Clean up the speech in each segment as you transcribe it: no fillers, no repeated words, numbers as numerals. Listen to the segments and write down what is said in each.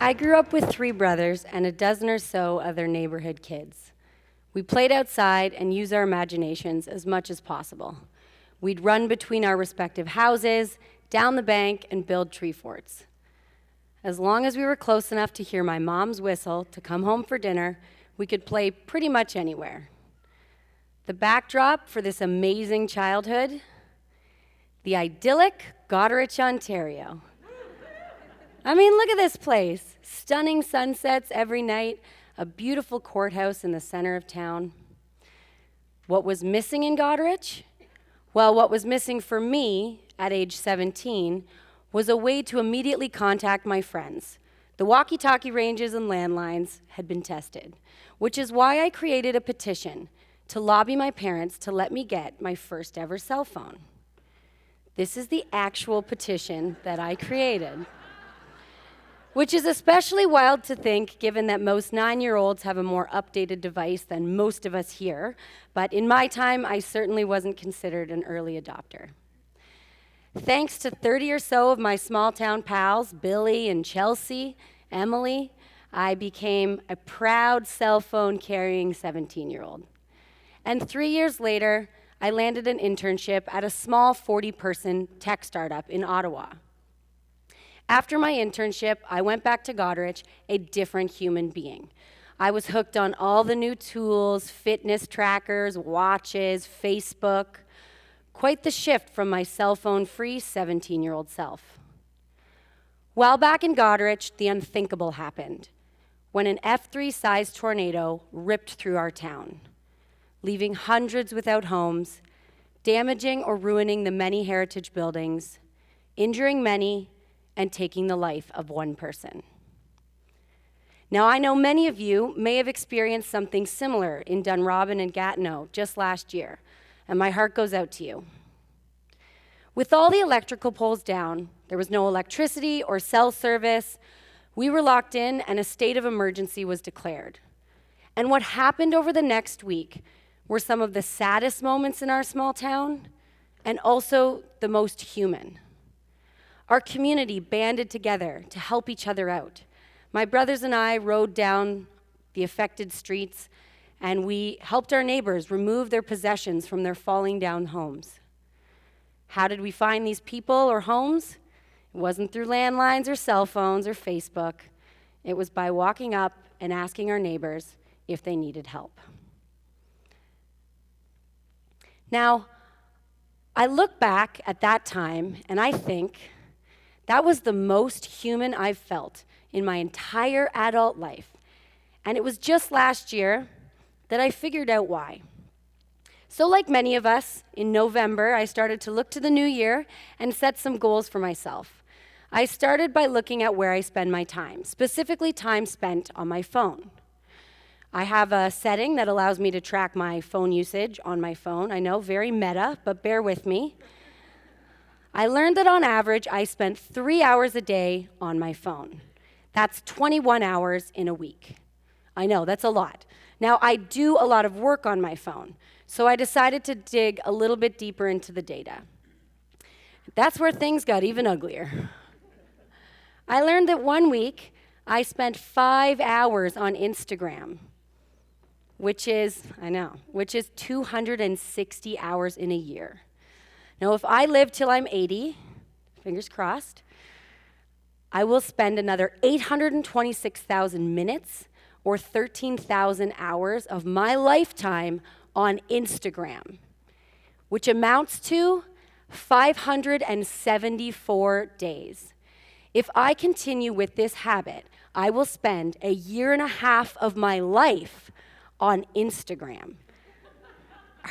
I grew up with 3 brothers and a dozen or so other neighborhood kids. We played outside and used our imaginations as much as possible. We'd run between our respective houses, down the bank, and build tree forts. As long as we were close enough to hear my mom's whistle to come home for dinner, we could play pretty much anywhere. The backdrop for this amazing childhood, the idyllic Goderich, Ontario. I mean, look at this place. Stunning sunsets every night, a beautiful courthouse in the center of town. What was missing in Goderich? Well, what was missing for me at age 17 was a way to immediately contact my friends. The walkie-talkie ranges and landlines had been tested, which is why I created a petition to lobby my parents to let me get my first ever cell phone. This is the actual petition that I created. Which is especially wild to think, given that most 9-year-olds have a more updated device than most of us here. But in my time, I certainly wasn't considered an early adopter. Thanks to 30 or so of my small town pals, Billy and Chelsea, Emily, I became a proud cell phone carrying 17-year-old. And 3 years later, I landed an internship at a small 40-person tech startup in Ottawa. After my internship, I went back to Goderich a different human being. I was hooked on all the new tools, fitness trackers, watches, Facebook. Quite the shift from my cell phone-free 17-year-old self. While back in Goderich, the unthinkable happened when an F3-sized tornado ripped through our town, leaving hundreds without homes, damaging or ruining the many heritage buildings, injuring many, and taking the life of one person. Now, I know many of you may have experienced something similar in Dunrobin and Gatineau just last year, and my heart goes out to you. With all the electrical poles down, there was no electricity or cell service. We were locked in, and a state of emergency was declared. And what happened over the next week were some of the saddest moments in our small town, and also the most human. Our community banded together to help each other out. My brothers and I rode down the affected streets, and we helped our neighbors remove their possessions from their falling down homes. How did we find these people or homes? It wasn't through landlines or cell phones or Facebook. It was by walking up and asking our neighbors if they needed help. Now, I look back at that time, and I think that was the most human I've felt in my entire adult life. And it was just last year that I figured out why. So like many of us, in November, I started to look to the new year and set some goals for myself. I started by looking at where I spend my time, specifically time spent on my phone. I have a setting that allows me to track my phone usage on my phone. I know, very meta, but bear with me. I learned that on average, I spent 3 hours a day on my phone. That's 21 hours in a week. I know, that's a lot. Now, I do a lot of work on my phone, so I decided to dig a little bit deeper into the data. That's where things got even uglier. I learned that one week, I spent 5 hours on Instagram, which is 260 hours in a year. Now, if I live till I'm 80, fingers crossed, I will spend another 826,000 minutes or 13,000 hours of my lifetime on Instagram, which amounts to 574 days. If I continue with this habit, I will spend a year and a half of my life on Instagram.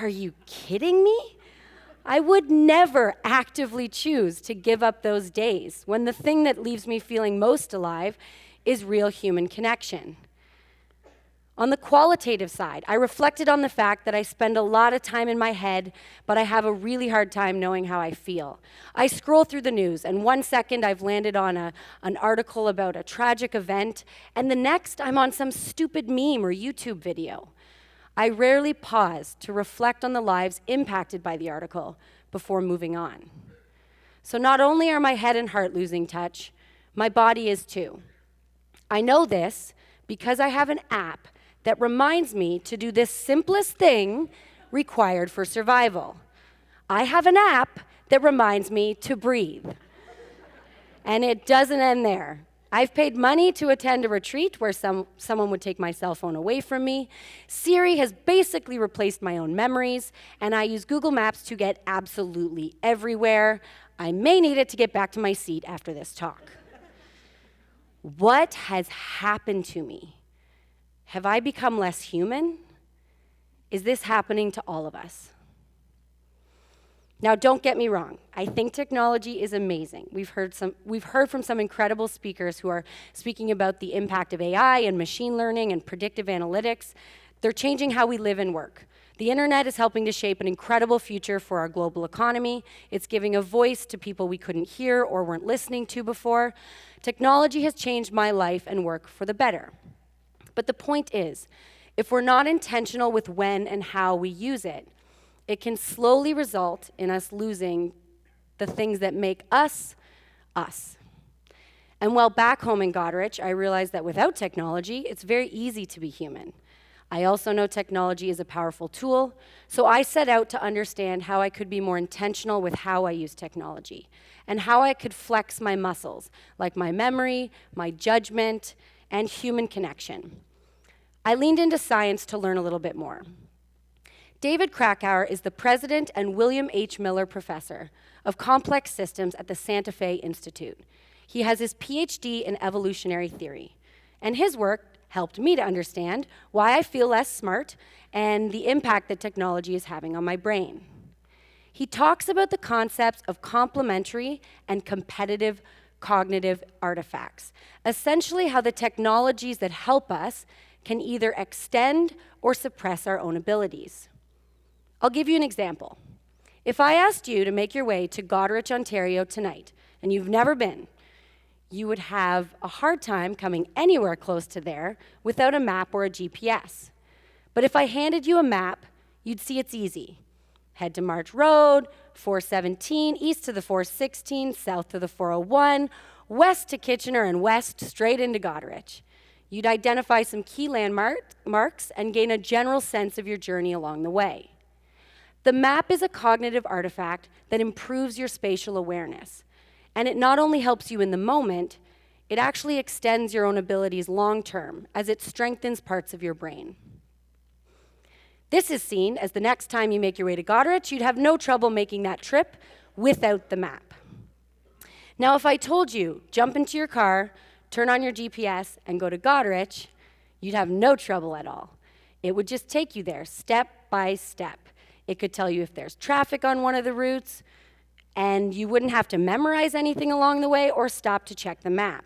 Are you kidding me? I would never actively choose to give up those days when the thing that leaves me feeling most alive is real human connection. On the qualitative side, I reflected on the fact that I spend a lot of time in my head, but I have a really hard time knowing how I feel. I scroll through the news, and 1 second I've landed on an article about a tragic event, and the next I'm on some stupid meme or YouTube video. I rarely pause to reflect on the lives impacted by the article before moving on. So not only are my head and heart losing touch, my body is too. I know this because I have an app that reminds me to do this simplest thing required for survival. I have an app that reminds me to breathe. And it doesn't end there. I've paid money to attend a retreat where someone would take my cell phone away from me. Siri has basically replaced my own memories, and I use Google Maps to get absolutely everywhere. I may need it to get back to my seat after this talk. What has happened to me? Have I become less human? Is this happening to all of us? Now, don't get me wrong. I think technology is amazing. We've heard from some incredible speakers who are speaking about the impact of AI and machine learning and predictive analytics. They're changing how we live and work. The internet is helping to shape an incredible future for our global economy. It's giving a voice to people we couldn't hear or weren't listening to before. Technology has changed my life and work for the better. But the point is, if we're not intentional with when and how we use it, it can slowly result in us losing the things that make us, us. And while back home in Goderich, I realized that without technology, it's very easy to be human. I also know technology is a powerful tool, so I set out to understand how I could be more intentional with how I use technology, and how I could flex my muscles, like my memory, my judgment, and human connection. I leaned into science to learn a little bit more. David Krakauer is the president and William H. Miller Professor of Complex Systems at the Santa Fe Institute. He has his PhD in evolutionary theory, and his work helped me to understand why I feel less smart and the impact that technology is having on my brain. He talks about the concepts of complementary and competitive cognitive artifacts, essentially how the technologies that help us can either extend or suppress our own abilities. I'll give you an example. If I asked you to make your way to Goderich, Ontario tonight, and you've never been, you would have a hard time coming anywhere close to there without a map or a GPS. But if I handed you a map, you'd see it's easy. Head to March Road, 417, east to the 416, south to the 401, west to Kitchener, and west straight into Goderich. You'd identify some key landmarks and gain a general sense of your journey along the way. The map is a cognitive artifact that improves your spatial awareness. And it not only helps you in the moment, it actually extends your own abilities long term as it strengthens parts of your brain. This is seen as the next time you make your way to Goderich, you'd have no trouble making that trip without the map. Now, if I told you, jump into your car, turn on your GPS, and go to Goderich, you'd have no trouble at all. It would just take you there step by step. It could tell you if there's traffic on one of the routes, and you wouldn't have to memorize anything along the way or stop to check the map.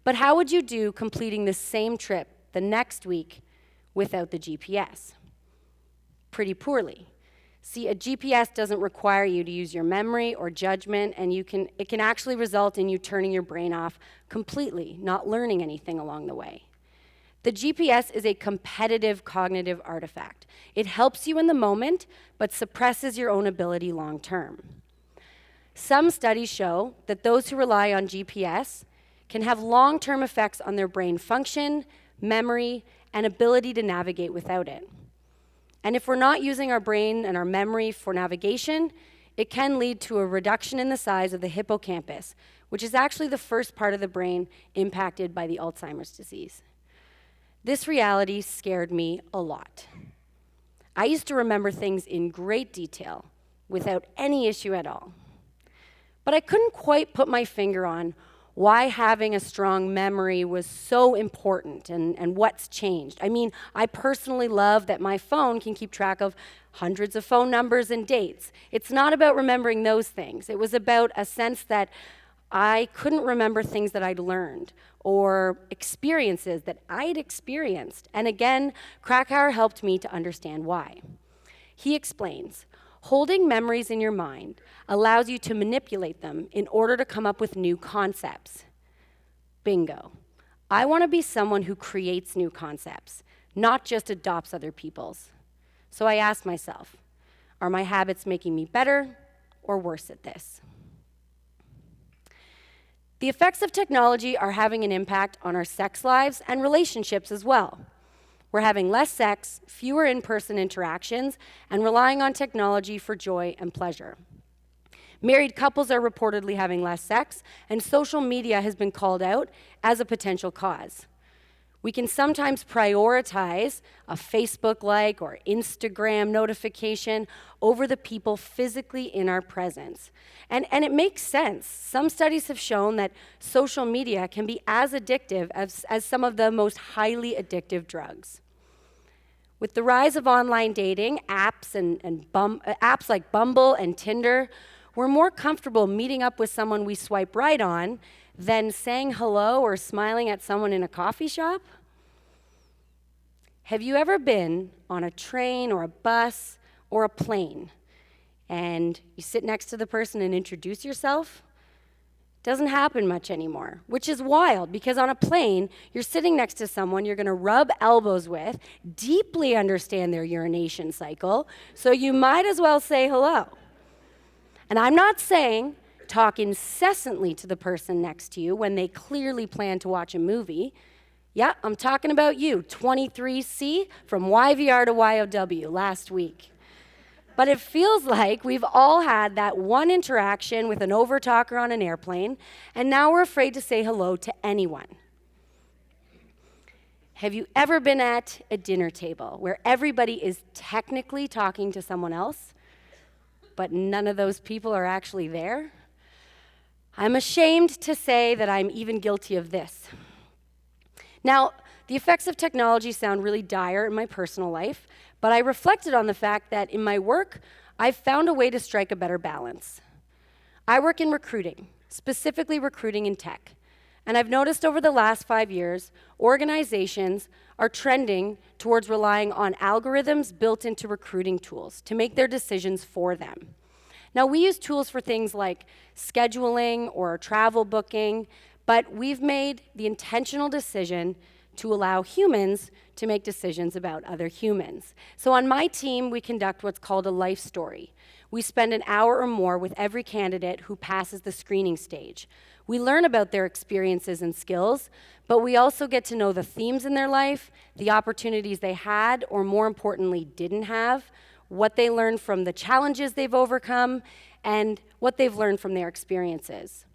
But how would you do completing the same trip the next week without the GPS? Pretty poorly. See, a GPS doesn't require you to use your memory or judgment, and it can actually result in you turning your brain off completely, not learning anything along the way. The GPS is a competitive cognitive artifact. It helps you in the moment, but suppresses your own ability long term. Some studies show that those who rely on GPS can have long-term effects on their brain function, memory, and ability to navigate without it. And if we're not using our brain and our memory for navigation, it can lead to a reduction in the size of the hippocampus, which is actually the first part of the brain impacted by the Alzheimer's disease. This reality scared me a lot. I used to remember things in great detail without any issue at all. But I couldn't quite put my finger on why having a strong memory was so important and what's changed. I mean, I personally love that my phone can keep track of hundreds of phone numbers and dates. It's not about remembering those things. It was about a sense that I couldn't remember things that I'd learned or experiences that I'd experienced. And again, Krakauer helped me to understand why. He explains, holding memories in your mind allows you to manipulate them in order to come up with new concepts. Bingo. I want to be someone who creates new concepts, not just adopts other people's. So I asked myself, are my habits making me better or worse at this? The effects of technology are having an impact on our sex lives and relationships as well. We're having less sex, fewer in-person interactions, and relying on technology for joy and pleasure. Married couples are reportedly having less sex, and social media has been called out as a potential cause. We can sometimes prioritize a Facebook like or Instagram notification over the people physically in our presence. And it makes sense. Some studies have shown that social media can be as addictive as some of the most highly addictive drugs. With the rise of online dating, apps apps like Bumble and Tinder, we're more comfortable meeting up with someone we swipe right on than saying hello or smiling at someone in a coffee shop. Have you ever been on a train or a bus or a plane and you sit next to the person and introduce yourself? Doesn't happen much anymore, which is wild because on a plane, you're sitting next to someone you're gonna rub elbows with, deeply understand their urination cycle, so you might as well say hello. And I'm not saying talk incessantly to the person next to you when they clearly plan to watch a movie. Yeah, I'm talking about you, 23C from YVR to YOW last week. But it feels like we've all had that one interaction with an overtalker on an airplane, and now we're afraid to say hello to anyone. Have you ever been at a dinner table where everybody is technically talking to someone else, but none of those people are actually there? I'm ashamed to say that I'm even guilty of this. Now, the effects of technology sound really dire in my personal life, but I reflected on the fact that in my work, I've found a way to strike a better balance. I work in recruiting, specifically recruiting in tech. And I've noticed over the last 5 years, organizations are trending towards relying on algorithms built into recruiting tools to make their decisions for them. Now, we use tools for things like scheduling or travel booking, but we've made the intentional decision to allow humans to make decisions about other humans. So on my team, we conduct what's called a life story. We spend an hour or more with every candidate who passes the screening stage. We learn about their experiences and skills, but we also get to know the themes in their life, the opportunities they had, or more importantly, didn't have, what they learned from the challenges they've overcome, and what they've learned from their experiences.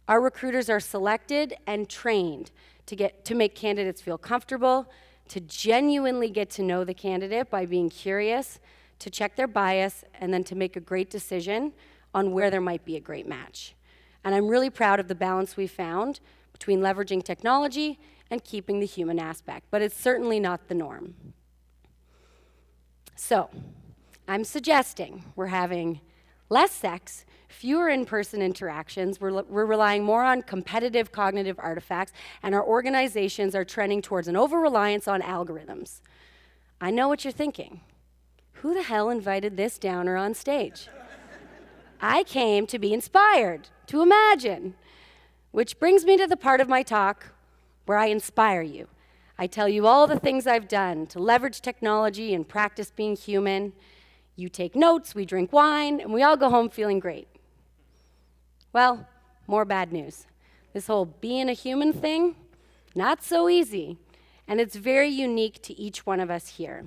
Our recruiters are selected and trained to make candidates feel comfortable, to genuinely get to know the candidate by being curious, to check their bias, and then to make a great decision on where there might be a great match. And I'm really proud of the balance we found between leveraging technology and keeping the human aspect, but it's certainly not the norm. So, I'm suggesting we're having less sex, fewer in-person interactions, we're relying more on competitive cognitive artifacts, and our organizations are trending towards an over-reliance on algorithms. I know what you're thinking. Who the hell invited this downer on stage? I came to be inspired, to imagine. Which brings me to the part of my talk where I inspire you. I tell you all the things I've done to leverage technology and practice being human. You take notes, we drink wine, and we all go home feeling great. Well, more bad news. This whole being a human thing, not so easy, and it's very unique to each one of us here.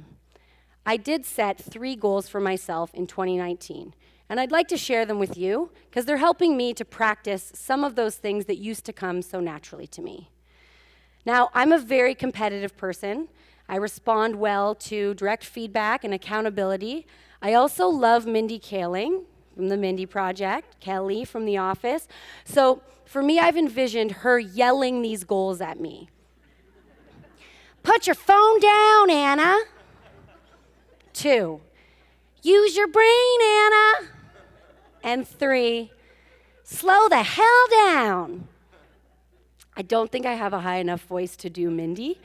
I did set 3 goals for myself in 2019, and I'd like to share them with you because they're helping me to practice some of those things that used to come so naturally to me. Now, I'm a very competitive person. I respond well to direct feedback and accountability. I also love Mindy Kaling from the Mindy Project, Kelly from The Office. So for me, I've envisioned her yelling these goals at me. Put your phone down, Anna. 2, use your brain, Anna. And 3, slow the hell down. I don't think I have a high enough voice to do Mindy.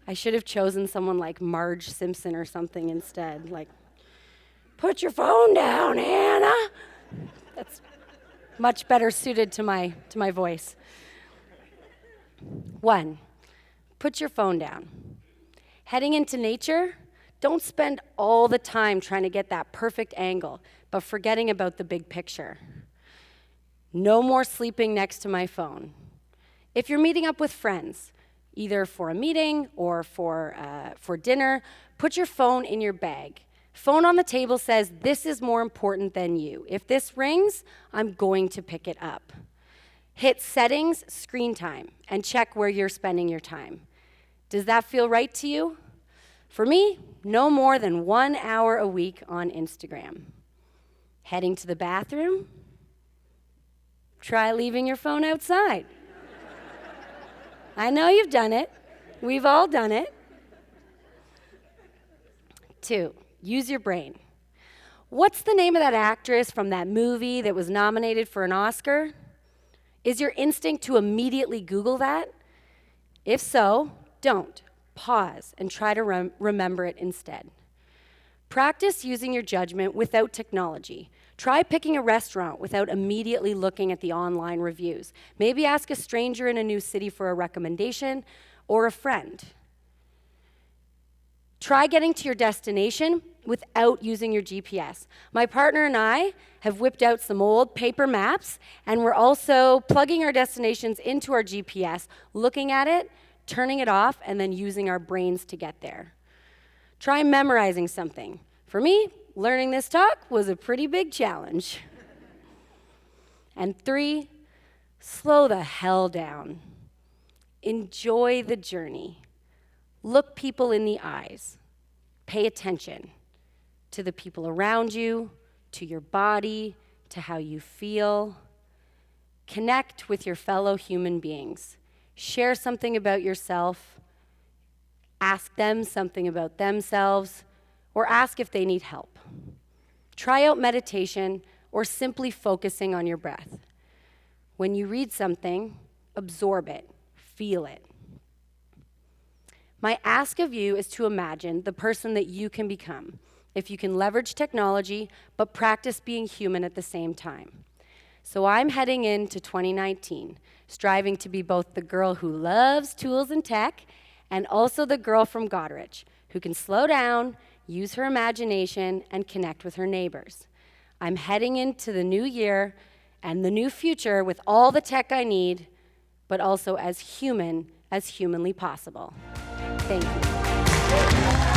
I should have chosen someone like Marge Simpson or something instead, like, put your phone down, Anna. That's much better suited to my voice. 1, put your phone down. Heading into nature, don't spend all the time trying to get that perfect angle, but forgetting about the big picture. 2, use your brain, Anna. 3, slow the hell down. 1, put your phone down. Heading into nature, don't spend all the time trying to get that perfect angle, but forgetting about the big picture. 2, use your brain, Anna. 3, slow the hell down. 1, put your phone down. Heading into nature, don't spend all the time trying to get that perfect angle, but forgetting about the big picture. No more sleeping next to my phone. If you're meeting up with friends, either for a meeting or for dinner, put your phone in your bag. Phone on the table says, this is more important than you. If this rings, I'm going to pick it up. Hit settings, screen time, and check where you're spending your time. Does that feel right to you? For me, no more than 1 hour a week on Instagram. Heading to the bathroom? Try leaving your phone outside. I know you've done it. We've all done it. 2, use your brain. What's the name of that actress from that movie that was nominated for an Oscar? Is your instinct to immediately Google that? If so, don't. Pause and try to remember it instead. Practice using your judgment without technology. Try picking a restaurant without immediately looking at the online reviews. Maybe ask a stranger in a new city for a recommendation or a friend. Try getting to your destination without using your GPS. My partner and I have whipped out some old paper maps, and we're also plugging our destinations into our GPS, looking at it, turning it off, and then using our brains to get there. Try memorizing something. For me, learning this talk was a pretty big challenge. And 3, slow the hell down. Enjoy the journey. Look people in the eyes. Pay attention to the people around you, to your body, to how you feel. Connect with your fellow human beings. Share something about yourself. Ask them something about themselves, or ask if they need help. Try out meditation or simply focusing on your breath. When you read something, absorb it, feel it. My ask of you is to imagine the person that you can become if you can leverage technology but practice being human at the same time. So I'm heading into 2019, striving to be both the girl who loves tools and tech and also the girl from Goderich who can slow down, use her imagination, and connect with her neighbors. I'm heading into the new year and the new future with all the tech I need, but also as human as humanly possible. Thank you.